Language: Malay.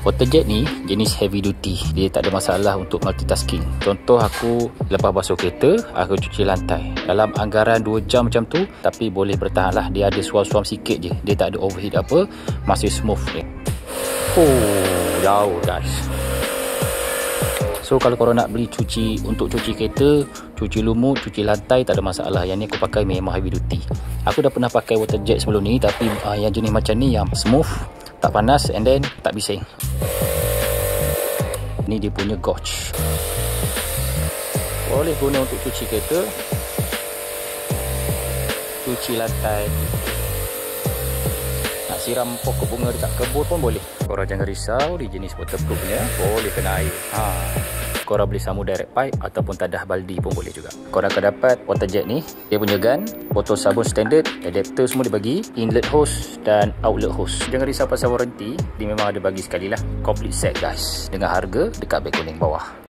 Waterjet ni jenis heavy duty. Dia tak ada masalah untuk multitasking. Contoh aku lepas basuh kereta, aku cuci lantai. Dalam anggaran 2 jam macam tu, tapi boleh bertahan lah. Dia ada suam-suam sikit je. Dia tak ada overheat apa. Masih smooth ni. Jauh guys. So kalau korang nak beli untuk cuci kereta, cuci lumut, cuci lantai, tak ada masalah. Yang ni aku pakai memang heavy duty. Aku dah pernah pakai waterjet sebelum ni, tapi yang jenis macam ni yang smooth, tak panas and then tak bising. Ni dia punya gauge. Boleh guna untuk cuci kereta, cuci lantai, nak siram pokok bunga dekat kebun pun boleh. Korang jangan risau, di jenis waterproof ni boleh kena air. Korang boleh sambung direct pipe ataupun tadah baldi pun boleh juga. Korang akan dapat waterjet ni, dia punya gun, botol sabun standard, adapter semua dibagi, inlet hose dan outlet hose. Jangan risau pasal warranty, dia memang ada bagi sekali lah. Complete set guys, dengan harga dekat beg kuning bawah.